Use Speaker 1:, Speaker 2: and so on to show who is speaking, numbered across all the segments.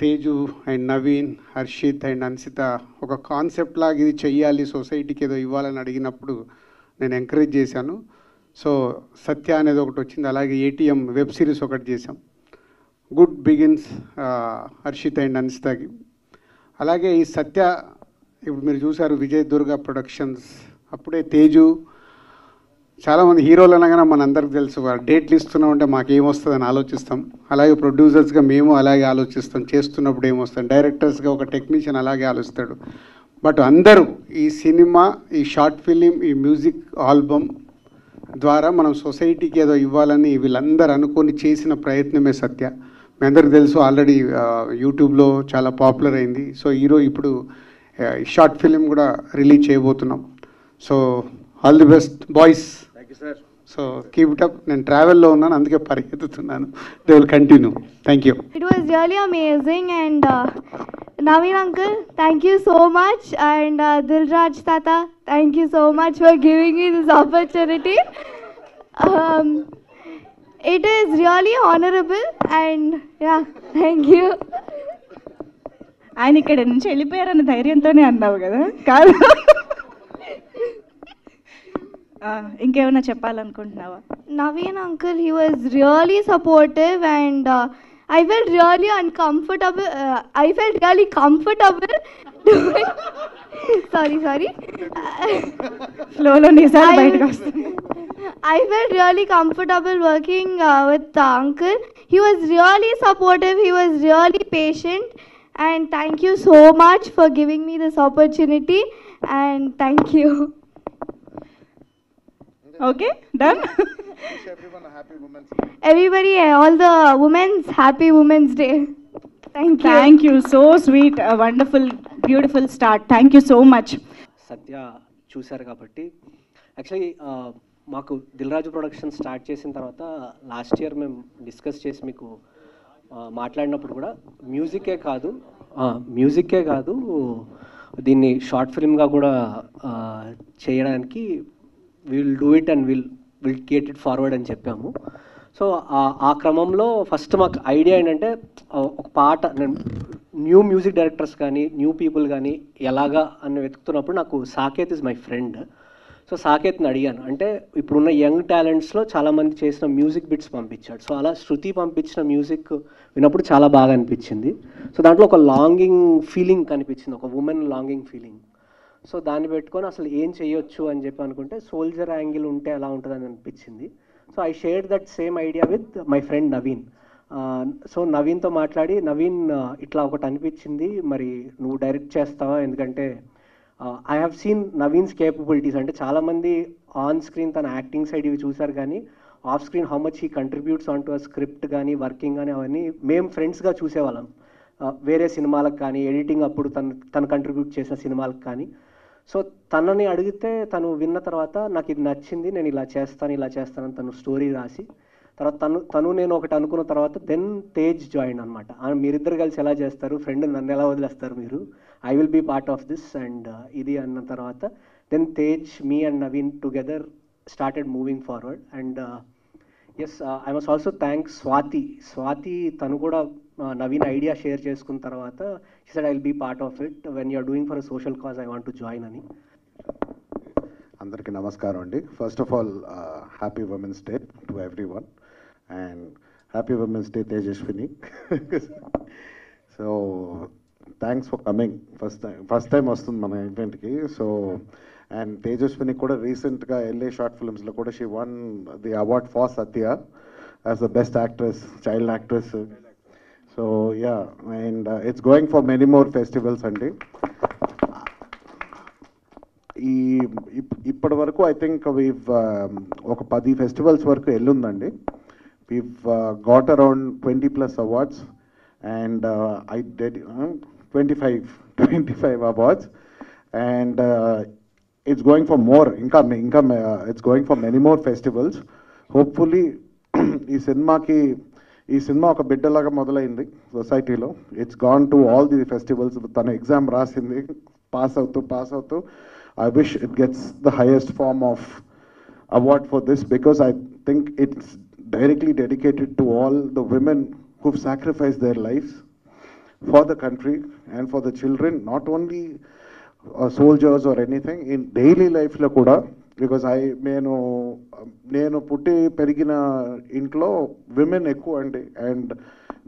Speaker 1: Teju and Naveen, Harshit and Ansitha ఒక concept లాగా ఇది చెయ్యాలి, సొసైటీకి ఏదో ఇవ్వాలని అడిగినప్పుడు నేను ఎంకరేజ్ చేశాను. సో సత్య అనేది ఒకటి వచ్చింది, అలాగే ఏటీఎం వెబ్ సిరీస్ ఒకటి చేశాం. గుడ్ బిగిన్స్ హర్షిత్ అండ్ అన్సితకి. అలాగే ఈ సత్య ఇప్పుడు మీరు చూసారు విజయ్ దుర్గా ప్రొడక్షన్స్, అప్పుడే తేజు. చాలామంది హీరోలు అనగానే మనందరికి తెలుసు, డేట్లు ఇస్తున్నాం అంటే మాకేమొస్తుందని ఆలోచిస్తాం. అలాగే ప్రొడ్యూసర్స్గా మేము అలాగే ఆలోచిస్తాం, చేస్తున్నప్పుడు ఏమొస్తాం. డైరెక్టర్స్గా ఒక టెక్నీషియన్ అలాగే ఆలోచిస్తాడు. బట్ అందరూ ఈ సినిమా, ఈ షార్ట్ ఫిలిం, ఈ మ్యూజిక్ ఆల్బమ్ ద్వారా మనం సొసైటీకి ఏదో ఇవ్వాలని వీళ్ళందరూ అనుకొని చేసిన ప్రయత్నమే సత్య. మీ అందరికి తెలుసు, ఆల్రెడీ యూట్యూబ్లో చాలా పాపులర్ అయింది. సో ఇప్పుడు షార్ట్ ఫిలిం కూడా రిలీజ్ చేయబోతున్నాం. So all the best boys. So keep it up. నేను ట్రావెల్లో ఉన్నాను, అందుకే పరిగెత్తుతున్నాను. They will continue. Thank you.
Speaker 2: It was really amazing. And Naveen uncle, thank you so much. And Dilraj తాత, thank you so much for giving me this opportunity. It is really honourable. And yeah, thank you.
Speaker 3: ఆయన ఇక్కడ నుంచి వెళ్ళిపోయారన్న ధైర్యంతోనే అన్నావు కదా, కాదు? ఇంకేమైనా చెప్పాలనుకుంటున్నావా?
Speaker 2: Naveen uncle, he was really supportive. And I felt really uncomfortable. I felt really comfortable doing sorry.
Speaker 3: ఫ్లోలో నిజాలు బయటకు వస్తుంది.
Speaker 2: I felt really comfortable working with the uncle. He was really supportive. He was really patient. And thank you so much for giving me this opportunity. And thank you.
Speaker 3: Okay, done.
Speaker 4: Wish everyone a happy Women's Day.
Speaker 2: Everybody, all the women's, happy Women's Day. Thank you.
Speaker 3: Thank you. So sweet. A wonderful, beautiful start. Thank you so much.
Speaker 5: సత్య చూశారు కాబట్టి actually మాకు Dil Raju production start చేసిన తర్వాత last year మేము discuss చేసి మీకు మాట్లాడినప్పుడు కూడా మ్యూజికే కాదు దీన్ని షార్ట్ ఫిల్మ్గా కూడా చేయడానికి will do it and will get it forward అని చెప్పాము. సో ఆ క్రమంలో ఫస్ట్ మాకు ఐడియా ఏంటంటే ఒక పాట, న్యూ మ్యూజిక్ డైరెక్టర్స్ కానీ న్యూ పీపుల్ కానీ ఎలాగా అని వెతుకుతున్నప్పుడు నాకు Saketh is my friend. So సాకేత్ని అడిగాను, అంటే ఇప్పుడున్న యంగ్ టాలెంట్స్లో చాలామంది చేసిన మ్యూజిక్ బిట్స్ పంపించాడు. సో అలా శృతి పంపించిన మ్యూజిక్ విన్నప్పుడు చాలా బాగా అనిపించింది. సో దాంట్లో ఒక లాంగింగ్ ఫీలింగ్ కనిపించింది, ఒక ఉమెన్ లాంగింగ్ ఫీలింగ్. సో దాన్ని పెట్టుకొని అసలు ఏం చేయొచ్చు అని చెప్పి అనుకుంటే సోల్జర్ యాంగిల్ ఉంటే ఎలా ఉంటుందని అనిపించింది. So I shared that same idea with my friend Naveen. So నవీన్తో మాట్లాడి, నవీన్ ఇట్లా ఒకటి అనిపించింది, మరి నువ్వు డైరెక్ట్ చేస్తావా? ఎందుకంటే I have seen Naveen's capabilities. అంటే చాలామంది ఆన్ స్క్రీన్ తన యాక్టింగ్ సైడ్ ఇవి చూసారు, కానీ off screen how much he contributes on to a script కానీ వర్కింగ్ కానీ అవన్నీ మేము ఫ్రెండ్స్గా చూసేవాళ్ళం. వేరే సినిమాలకు కానీ ఎడిటింగ్ అప్పుడు తను కంట్రిబ్యూట్ చేసిన సినిమాలకు కానీ. సో తనని అడిగితే తను విన్న తర్వాత నాకు ఇది నచ్చింది, నేను ఇలా చేస్తానని తను స్టోరీ రాసి తర్వాత తను నేను ఒకటి అనుకున్న తర్వాత దెన్ తేజ్ జాయిన్ అనమాట. మీరిద్దరు కలిసి ఎలా చేస్తారు, ఫ్రెండ్ నన్ను ఎలా వదిలేస్తారు మీరు, I will be part of this and ఇది అన్న తర్వాత then Tej, me and Naveen together started moving forward. And yes, I must also thank Swathi. తను కూడా నవీన్ ఐడియా షేర్ చేసుకున్న తర్వాత she said I will be part of it, when you're doing for a social cause I want to join అని.
Speaker 4: అందరికీ నమస్కారం అండి. First of all happy women's day to everyone and happy women's day Tejaswini. So thanks for coming. First time వస్తుంది మన ఈవెంట్కి. So and Tejaswini కూడా రీసెంట్గా LA short ఫిల్మ్స్లో కూడా she won the award for Satya as the best actress, child actress. So yeah, and it's going for many more festivals అండి. ఇప్పటి వరకు ఐ థింక్ ఒక 10 ఫెస్టివల్స్ వరకు వెళ్ళుందండి. We've got around 20+ awards and I did 25 awards and it's going for more. ఇంకా it's going for many more festivals. Hopefully ఈ సినిమా ఒక బిడ్డలాగా మొదలైంది సొసైటీలో. It's gone to all the festivals. తన ఎగ్జామ్ రాసింది, పాస్ అవుతూ I wish it gets the highest form of award for this, because I think it's directly dedicated to all the women who've sacrificed their lives for the country and for the children, not only soldiers or anything, in daily life lo kuda, because నేను పుట్టి పెరిగిన ఇంట్లో women ఎక్కువ అండి, and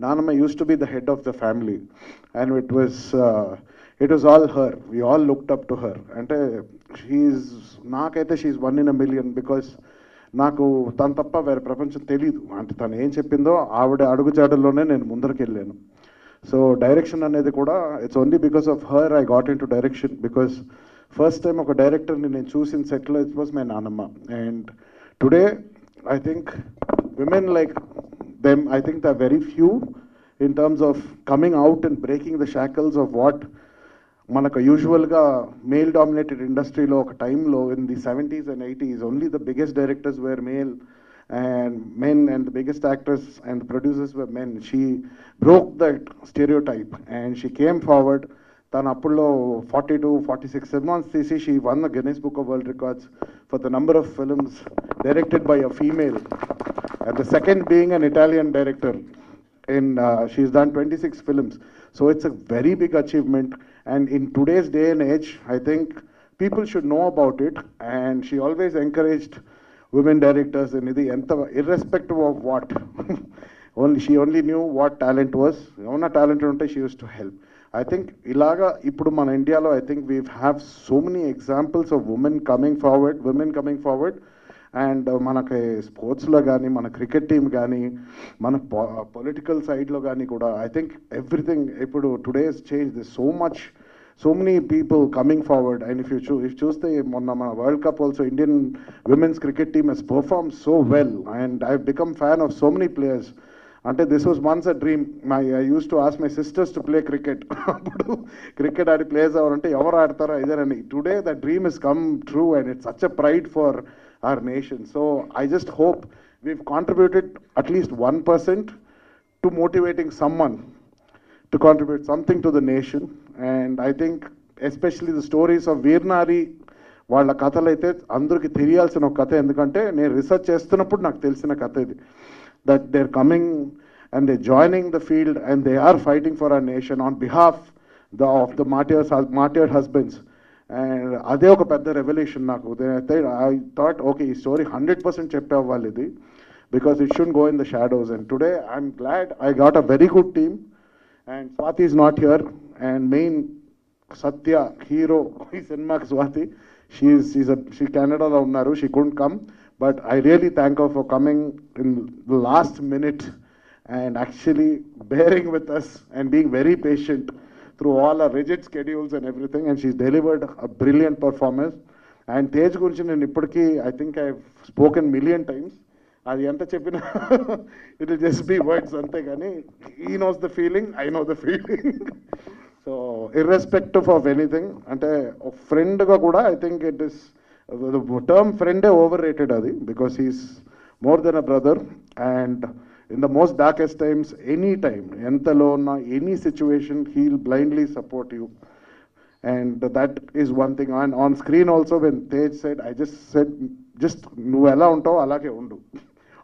Speaker 4: నానమ్మ use to be the head of the family, and it was all her, we all looked up to her. అంటే నాకైతే she 1 in a million, because నాకు తను తప్ప వేరే ప్రపంచం తెలీదు. అంటే తను ఏం చెప్పిందో ఆవిడ అడుగుజాడల్లోనే నేను ముందరికి వెళ్ళాను. సో డైరెక్షన్ అనేది కూడా it's only because of her I got into direction, because first time ఒక డైరెక్టర్ని నేను చూసిన సెట్లో ఇట్ వాజ్ మై నానమ్మ. And today I think women like them, I think the very few in terms of coming out and breaking the shackles of what మనకు యూజువల్గా male dominated ఇండస్ట్రీలో ఒక టైంలో in the 70s and 80s only the biggest directors were male and men, and the biggest actors and the producers were men. She broke that stereotype and she came forward. Tanu appullo 42-46 cinemas తీసి she won the Guinness Book of World Records for the number of films directed by a female, and the second being an Italian director. She's done 26 films, so it's a very big achievement. And in today's day and age, I think people should know about it, and she always encouraged women directors in ఇది ఎంత irrespective of what she only knew what talent was. ఏమన్నా talent ఉంటే she used to help. I think ఇలాగా ఇప్పుడు మన ఇండియాలో I think we have so many examples of women coming forward, and మనకి స్పోర్ట్స్లో కానీ, మన క్రికెట్ టీమ్ కానీ, మన పొలిటికల్ సైడ్లో కానీ కూడా ఐ థింక్ ఎవ్రీథింగ్ ఇప్పుడు today's change this so many people coming forward. And if you choose the World Cup also, Indian women's cricket team has performed so well, and I've become fan of so many players. Ante this was once a dream. I used to ask my sisters to play cricket. Cricket aadi players avarante evaru aadtara idarani. Today that dream has come true, and it's such a pride for our nation. So I just hope we've contributed at least 1% to motivating someone to contribute something to the nation. And I think especially the stories of వీర్నారి వాళ్ళ కథలు అయితే అందరికీ తెలియాల్సిన ఒక కథ. ఎందుకంటే నేను research చేస్తున్నప్పుడు నాకు తెలిసిన కథ ఇది, that they are coming and they joining the field and they are fighting for our nation on behalf of the martyred husbands. And అదే ఒక పెద్ద రెవల్యూషన్ నాకు. ఐ థాట్ ఓకే, ఈ స్టోరీ 100% చెప్పే అవ్వాలి ఇది, because it should go in the shadows. And today I'm glad I got a very good team. And Swati is not here, and main Satya hero ఈ సినిమాకి Swati, she Canada lo unnaru, she couldn't come, but I really thank her for coming in the last minute and actually bearing with us and being very patient through all our rigid schedules and everything, and she's delivered a brilliant performance. And Tej gurinchi nenu ippudiki I think I've spoken million times. అది ఎంత చెప్పినా it will just be words అంతే, కానీ he knows the feeling, I know the feeling. So irrespective of anything, అంటే ఒక ఫ్రెండ్గా కూడా I think it is term ఫ్రెండే ఓవర్ రేటెడ్ అది, because he's more than a brother. And in the most darkest times, any time, ఎంతలో ఉన్న any situation, he will blindly support you. And that is one thing. And on screen also, when Tej said, I just said, just నువ్వు ఎలా ఉంటావు అలాగే ఉండు,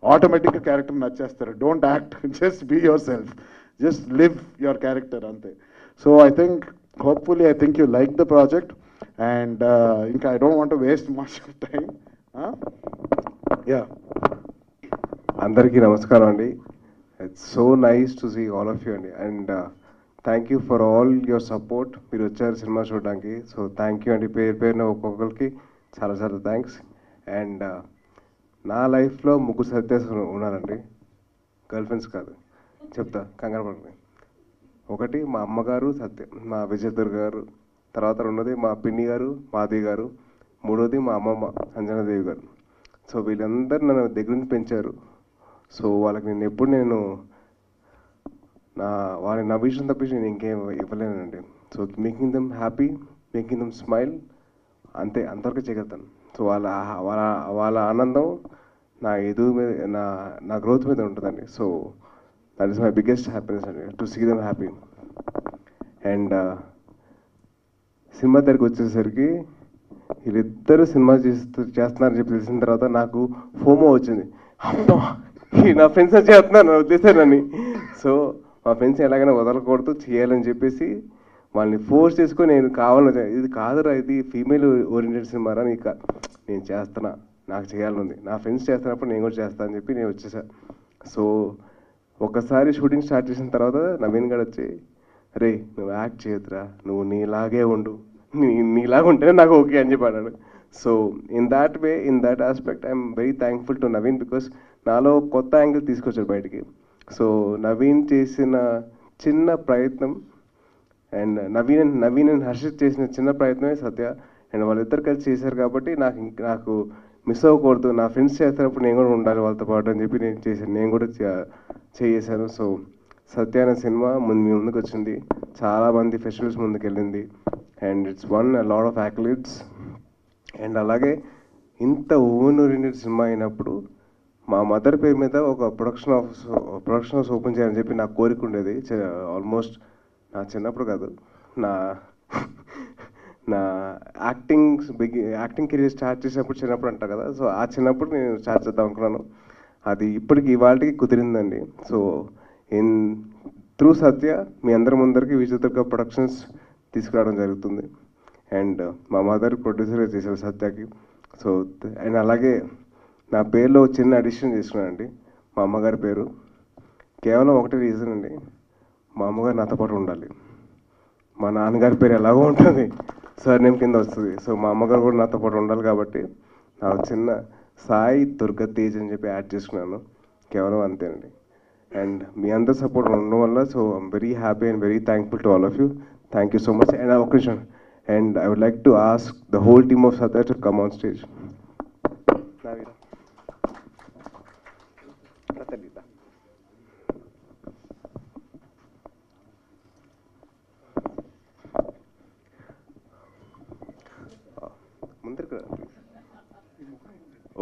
Speaker 4: ఆటోమేటిక్గా character నచ్చేస్తారు. Don't act, just be yourself, just live your character అంతే. So I think hopefully I think you like the project. And ఇంకా I don't want to waste much of time. Yeah,
Speaker 6: అందరికీ నమస్కారం అండి. It's so nice to see all of you అండి. And thank you for all your support. మీరు వచ్చారు cinema చూడడానికి, so thank you అండి. పేరున ఒక్కొక్కరికి చాలా చాలా థ్యాంక్స్. అండ్ నా లైఫ్లో ముగ్గురు సత్యాస్ ఉన్నారండి, గర్ల్ ఫ్రెండ్స్ కాదు, చెప్తా, కంగారు పడకండి. ఒకటి మా అమ్మగారు సత్య, మా విజయదుర్గ గారు. తర్వాత రెండోది మా పిన్ని గారు మాధవి గారు. మూడోది మా అమ్మమ్మ అంజనాదేవి గారు. సో వీళ్ళందరూ నన్ను దగ్గర నుంచి పెంచారు. సో వాళ్ళకి నేను ఎప్పుడు వాళ్ళని నవ్వించడం తప్పించి నేను ఇంకేం ఇవ్వలేనండి. So making them happy, making them smile, అంతే, అంతవరకు చేయగలుగుతాను. సో వాళ్ళ ఆనందం నా ఎదుగు మీద, నా గ్రోత్ మీద ఉంటుందండి. So that is my biggest happiness అండి, to see them happy. And సినిమా దగ్గరికి వచ్చేసరికి వీళ్ళిద్దరూ సినిమా చేస్తున్నారని చెప్పి తెలిసిన తర్వాత నాకు ఫోమో వచ్చింది. అమ్మా, నా ఫ్రెండ్స్ చేస్తున్నాను వదిలేసానని. సో మా ఫ్రెండ్స్ ఎలాగైనా వదలకూడదు చేయాలని చెప్పేసి వాళ్ళని ఫోర్స్ చేసుకొని నేను కావాలని ఇది కాదురా ఇది ఫీమేల్ ఓరియంటెడ్ సినిమారా నీకు నేను చేస్తున్నా నాకు చేయాలనుంది నా ఫ్రెండ్స్ చేస్తున్నప్పుడు నేను కూడా చేస్తాను అని చెప్పి నేను వచ్చేసా. సో ఒకసారి షూటింగ్ స్టార్ట్ చేసిన తర్వాత నవీన్ గారు వచ్చి అరే నువ్వు యాక్ట్ చేయొద్దురా నువ్వు నీలాగే ఉండు నీలాగా ఉంటేనే నాకు ఓకే అని చెప్పి అన్నాడు. So in that way in that aspect I'm very thankful to Naveen because నాలో కొత్త యాంగిల్ తీసుకొచ్చాడు బయటికి. సో నవీన్ చేసిన చిన్న ప్రయత్నం అండ్ నవీన్ అండ్ హర్షిత్ చేసిన చిన్న ప్రయత్నమే సత్య అండ్ వాళ్ళిద్దరు కలిసి చేశారు కాబట్టి నాకు మిస్ అవ్వకూడదు నా ఫ్రెండ్స్ చేస్తున్నప్పుడు నేను కూడా ఉండాలి వాళ్ళతో పాటు అని చెప్పి నేను కూడా చేశాను. సో సత్య అనే సినిమా మీ ముందుకు వచ్చింది, చాలామంది ఫెస్టివల్స్ ముందుకు వెళ్ళింది and it's won lot of accolades. And అలాగే ఇంత ఓన్ ఓరియంటెడ్ సినిమా అయినప్పుడు మా మదర్ పేరు మీద ఒక ప్రొడక్షన్ హౌస్ ఓపెన్ చేయాలని చెప్పి నాకు కోరిక ఉండేది. ఆల్మోస్ట్ నా చిన్నప్పుడు కాదు, నా యాక్టింగ్ కెరీర్ స్టార్ట్ చేసినప్పుడు చిన్నప్పుడు అంటా కదా, సో ఆ చిన్నప్పుడు నేను స్టార్ట్ చేద్దాం అనుకున్నాను. అది ఇప్పటికి ఇవాళకి కుదిరిందండి. సో త్రూ సత్య మీ అందరి ముందరికి విజయదుర్గ ప్రొడక్షన్స్ తీసుకురావడం జరుగుతుంది అండ్ మా మదర్ ప్రొడ్యూసర్గా చేశారు సత్యకి. సో అండ్ అలాగే నా పేరులో చిన్న అడిషన్ చేసుకున్నానండి, మా అమ్మగారి పేరు. కేవలం ఒకటే రీజన్ అండి, మా అమ్మగారు నాతో పాటు ఉండాలి. మా నాన్నగారి పేరు ఎలాగో ఉంటుంది, సర్నేమ్ కింద వస్తుంది. సో మా అమ్మగారు కూడా నాతో పాటు ఉండాలి కాబట్టి నాకు చిన్న సాయి దుర్గా తేజ్ అని చెప్పి యాడ్ చేసుకున్నాను, కేవలం అంతేనండి. అండ్ మీ అందరి సపోర్ట్ ఉండడం వల్ల so I'm very happy and very thankful to all of you. Thank you so much. And ఒక నిమిషం, and I would like to ask the whole team of Satya to come on stage.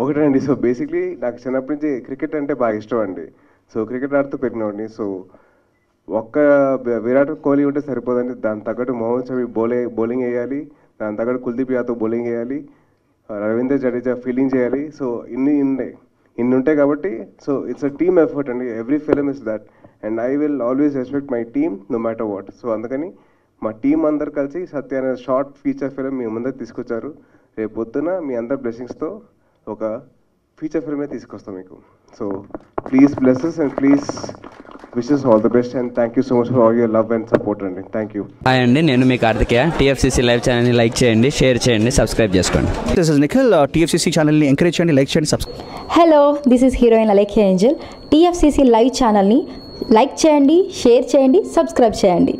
Speaker 6: ఒకటండి, so basically నాకు చిన్నప్పటి నుంచి cricket అంటే బాగా ఇష్టం అండి. సో క్రికెట్ ఆడుతూ పెట్టినవాడిని. సో ఒక్క విరాట్ కోహ్లీ ఉంటే సరిపోదండి, దాని తగ్గట్టు మొహమ్మద్ షమి బౌలింగ్ వేయాలి, దాని తగ్గట్టు కుల్దీప్ యాదవ్ బౌలింగ్ వేయాలి, రవీంద్ర జడేజా ఫీల్డింగ్ చేయాలి. సో ఇన్ని ఉంటాయి కాబట్టి so it's a team effort అండి. Every film is that and I will always respect my team no matter what. So అందుకని మా టీం అందరు కలిసి సత్య అనే షార్ట్ ఫీచర్ ఫిలిం మీ ముందర తీసుకొచ్చారు. రేపు పొద్దున మీ అందరి బ్లెస్సింగ్స్తో ఒక ఫీచర్ ఫిల్మే తీసుకొస్తాం మీకు. So please blesses and please wishes all the best and thank you so much for all your love and support అండి. Thank you.
Speaker 7: హాయ్ అండి, నేను మీ కార్తికేయ. టీఎఫ్సీసీ లైవ్ ఛానల్ని లైక్ చేయండి, షేర్ చేయండి, సబ్స్క్రైబ్ చేసుకోండి.
Speaker 8: This is Nikhil. టీఎఫ్సీసీ ఛానల్ని encourage చేయండి, లైక్ చేయండి, subscribe.
Speaker 9: Hello, this is heroine Alekhya Angel. TFCC live ఛానల్ని లైక్ చేయండి, షేర్ చేయండి, సబ్స్క్రైబ్ చేయండి.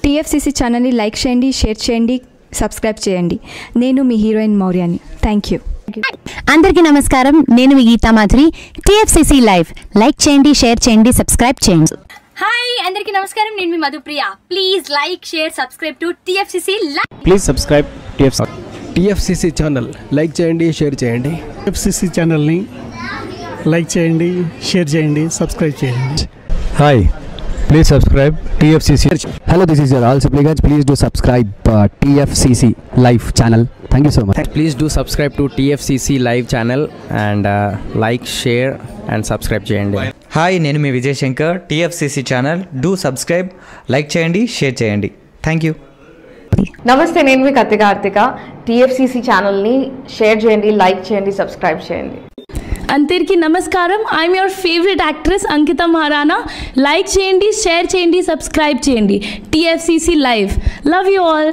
Speaker 10: టీఎఫ్సీసీ ఛానల్ని లైక్ చేయండి, షేర్ చేయండి, సబ్స్క్రైబ్ చేయండి. నేను మీ హీరోయిన్ మౌర్యాని. Thank you.
Speaker 11: అందరికీ నమస్కారం, నేను మీ Geetha Madhuri. TFCC live like చేయండి, షేర్ చేయండి, సబ్స్క్రైబ్ చేయండి.
Speaker 12: హాయ్ అందరికీ నమస్కారం, నేను మీ Madhupriya. Please like share subscribe to TFCC live.
Speaker 8: Please subscribe TFCC channel. Like చేయండి, షేర్ చేయండి.
Speaker 13: టీఎఫ్సీసీ ఛానల్ని లైక్ చేయండి, షేర్ చేయండి, సబ్స్క్రైబ్ చేయండి.
Speaker 8: Hi, please subscribe TFCC. Hello, this is your all supplicants. Please do subscribe TFCC live channel. Thank you so much.
Speaker 7: Please do subscribe to TFCC live channel and like, share and subscribe చేయండి.
Speaker 14: హాయ్, నేను మీ Vijay Shankar. TFCC channel do subscribe, like చేయండి, share చేయండి. Thank you.
Speaker 15: నమస్తే, నేను మీ Karthika. TFCC ఛానల్ని షేర్ చేయండి, లైక్ చేయండి, సబ్స్క్రైబ్ చేయండి.
Speaker 16: అందరికీ నమస్కారం, I'm your favourite actress Ankita Maharana. Like చేయండి, షేర్ చేయండి, సబ్స్క్రైబ్ చేయండి. TFCC live. Love you all.